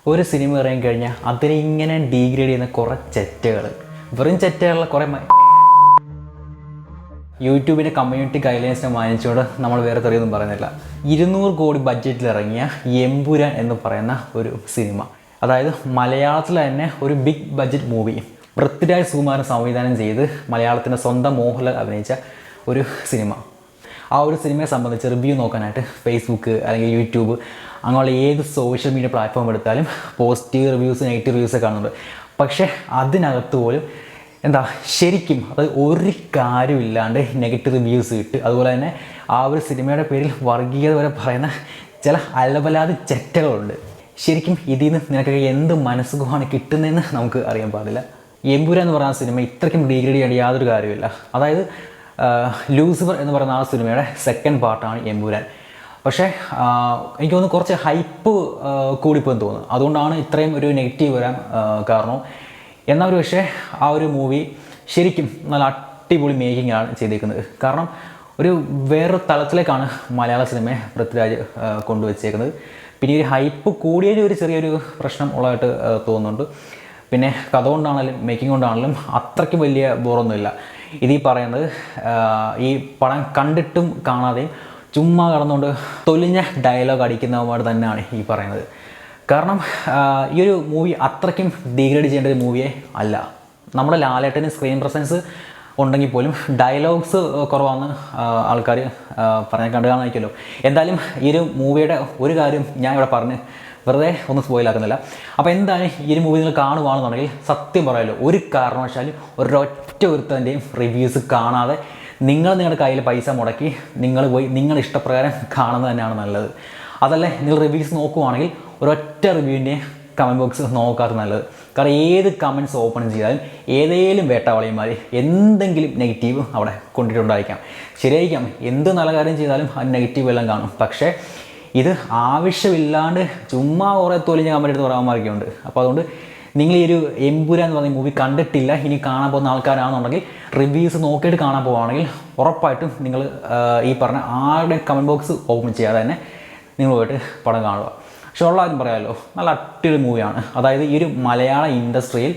ഒരു സിനിമ ഇറങ്ങിക്കഴിഞ്ഞാൽ അതിനെ ഇങ്ങനെ ഡീഗ്രേഡ് ചെയ്യുന്ന കുറേ ചെറ്റകൾ, വെറും ചെറ്റകളുള്ള കുറേ യൂട്യൂബിൻ്റെ കമ്മ്യൂണിറ്റി ഗൈഡ്ലൈൻസിനെ മാനിച്ചുകൊണ്ട് നമ്മൾ വേറെ തെറിയൊന്നും പറയുന്നില്ല. 200 കോടി ബഡ്ജറ്റിൽ ഇറങ്ങിയ എമ്പുരാൻ എന്ന് പറയുന്ന ഒരു സിനിമ, അതായത് മലയാളത്തിൽ തന്നെ ഒരു big budget movie Prithviraj Sukumaran സംവിധാനം ചെയ്ത് മലയാളത്തിൻ്റെ സ്വന്തം മോഹൻലാൽ അഭിനയിച്ച ഒരു സിനിമ. ആ ഒരു സിനിമയെ സംബന്ധിച്ച് റിവ്യൂ നോക്കാനായിട്ട് ഫേസ്ബുക്ക് അല്ലെങ്കിൽ യൂട്യൂബ് അങ്ങനെയുള്ള ഏത് സോഷ്യൽ മീഡിയ പ്ലാറ്റ്ഫോം എടുത്താലും പോസിറ്റീവ് റിവ്യൂസ് നെഗറ്റീവ് റിവ്യൂസ് കാണുന്നുണ്ട്. പക്ഷേ അതിനകത്ത് പോലും ശരിക്കും അത് ഒരു കാര്യമില്ലാണ്ട് നെഗറ്റീവ് റിവ്യൂസ് കിട്ടും. അതുപോലെ തന്നെ ആ ഒരു സിനിമയുടെ പേരിൽ വർഗീയത വരെ പറയുന്ന ചില അലബലാതി ചെറ്റകളുണ്ട്. ശരിക്കും ഇതിൽ നിന്ന് നിനക്കൊക്കെ എന്ത് മനസ്സുഖമാണ് കിട്ടുന്നതെന്ന് നമുക്ക് അറിയാൻ പാടില്ല. എമ്പുരാൻ എന്ന് പറയുന്ന സിനിമ ഇത്രയ്ക്കും ഡീഗ്രേഡ് ചെയ്യേണ്ട യാതൊരു കാര്യമില്ല. അതായത് ലൂസിഫർ എന്ന് പറയുന്ന ആ സിനിമയുടെ സെക്കൻഡ് പാർട്ടാണ് എമ്പുരാൻ. പക്ഷേ എനിക്ക് തോന്നുന്നു കുറച്ച് ഹൈപ്പ് കൂടിപ്പോയെന്ന് തോന്നുന്നു. അതുകൊണ്ടാണ് ഇത്രയും ഒരു നെഗറ്റീവ് വരാൻ കാരണം. എന്നാൽ ഒരു പക്ഷേ ആ ഒരു മൂവി ശരിക്കും നല്ല അടിപൊളി മേക്കിംഗ് ആണ് ചെയ്തേക്കുന്നത്. കാരണം ഒരു വേറൊരു തലത്തിലേക്കാണ് മലയാള സിനിമയെ പൃഥ്വിരാജ് കൊണ്ടുവച്ചേക്കുന്നത്. പിന്നെ ഈ ഹൈപ്പ് കൂടിയതിൽ ഒരു ചെറിയൊരു പ്രശ്നം ഉള്ളതായിട്ട് തോന്നുന്നുണ്ട്. പിന്നെ കഥ കൊണ്ടാണെങ്കിലും മേക്കിംഗ് കൊണ്ടാണെങ്കിലും അത്രയ്ക്ക് വലിയ ബോറൊന്നുമില്ല. ഇതീ പറയുന്നത് ഈ പടം കണ്ടിട്ടും കാണാതെയും ചുമ്മാ കടന്നുകൊണ്ട് തൊലിഞ്ഞ ഡയലോഗ് അടിക്കുന്നവന്മാർ തന്നെയാണ് ഈ പറയുന്നത്. കാരണം ഈ ഒരു മൂവി അത്രയ്ക്കും ഡീഗ്രേഡ് ചെയ്യേണ്ട ഒരു മൂവിയെ അല്ല. നമ്മുടെ ലാലേട്ടന് സ്ക്രീൻ പ്രസൻസ് ഉണ്ടെങ്കിൽ പോലും ഡയലോഗ്സ് കുറവാണെന്ന് ആൾക്കാർ പറഞ്ഞ കണ്ടു കാണാമായിരിക്കുമല്ലോ. എന്തായാലും ഈ ഒരു മൂവിയുടെ ഒരു കാര്യം ഞാൻ ഇവിടെ പറഞ്ഞ് വെറുതെ ഒന്നും സ്പോയിലാക്കുന്നില്ല. അപ്പോൾ എന്തായാലും ഈ ഒരു മൂവി നിങ്ങൾ കാണുകയാണെന്നുണ്ടെങ്കിൽ സത്യം പറയാമല്ലോ, ഒരു കാരണവശാലും ഒരൊറ്റ ഒരുത്തൻ്റെയും റിവ്യൂസ് കാണാതെ നിങ്ങളുടെ കയ്യിൽ പൈസ മുടക്കി നിങ്ങൾ പോയി നിങ്ങളുടെ ഇഷ്ടപ്രകാരം കാണുന്നത് തന്നെയാണ് നല്ലത്. അതല്ലേ നിങ്ങൾ റിവ്യൂസ് നോക്കുവാണെങ്കിൽ ഒരൊറ്റ റിവ്യൂവിൻ്റെ കമൻറ്റ് ബോക്സ് നോക്കാത്ത നല്ലത്. കാരണം ഏത് കമൻറ്റ്സ് ഓപ്പൺ ചെയ്താലും ഏതെങ്കിലും വേട്ടവാളിയന്മാർ എന്തെങ്കിലും നെഗറ്റീവ് അവിടെ കൊണ്ടിട്ടുണ്ടായിരിക്കാം. ശരിയായിരിക്കാം, എന്ത് നല്ല കാര്യം ചെയ്താലും ആ നെഗറ്റീവ് എല്ലാം കാണും. പക്ഷേ ഇത് ആവശ്യമില്ലാണ്ട് ചുമ്മാ കുറേ തൊലിഞ്ഞ കമൻറ്റ് എടുത്ത് പറയാമാരൊക്കെ ഉണ്ട്. അപ്പോൾ അതുകൊണ്ട് നിങ്ങൾ ഈ ഒരു എമ്പുരാൻ എന്ന് പറഞ്ഞ മൂവി കണ്ടിട്ടില്ല, ഇനി കാണാൻ പോകുന്ന ആൾക്കാരാണെന്നുണ്ടെങ്കിൽ റിവ്യൂസ് നോക്കിയിട്ട് കാണാൻ പോവുകയാണെങ്കിൽ ഉറപ്പായിട്ടും നിങ്ങൾ ഈ പറഞ്ഞ ആരുടെ കമൻറ്റ് ബോക്സ് ഓപ്പൺ ചെയ്യാതെ തന്നെ നിങ്ങൾ പോയിട്ട് പടം കാണുക. പക്ഷെ ഉള്ള കാര്യം പറയാമല്ലോ, നല്ല അടിപൊളി മൂവിയാണ്. അതായത് ഈ ഒരു മലയാള ഇൻഡസ്ട്രിയിൽ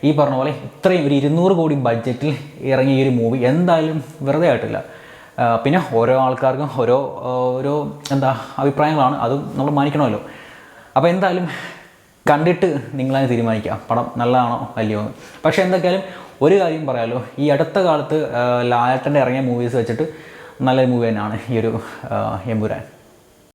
ഈ പറഞ്ഞ പോലെ ഇത്രയും ഒരു 200 കോടി ബഡ്ജറ്റിൽ ഇറങ്ങിയ ഈ ഒരു മൂവി എന്തായാലും വെറുതെ ആയിട്ടില്ല. പിന്നെ ഓരോ ആൾക്കാർക്കും ഓരോ അഭിപ്രായങ്ങളാണ്, അതും നമ്മൾ മാനിക്കണമല്ലോ. അപ്പോൾ എന്തായാലും കണ്ടിട്ട് നിങ്ങളതിനെ തീരുമാനിക്കാം പടം നല്ലതാണോ അല്ലയോ എന്ന്. പക്ഷേ എന്തൊക്കെയാലും ഒരു കാര്യം പറയാമല്ലോ, ഈ അടുത്ത കാലത്ത് ലാലേട്ടൻ്റെ ഇറങ്ങിയ മൂവീസ് വെച്ചിട്ട് നല്ലൊരു മൂവി തന്നെയാണ് ഈ ഒരു എമ്പുരാൻ.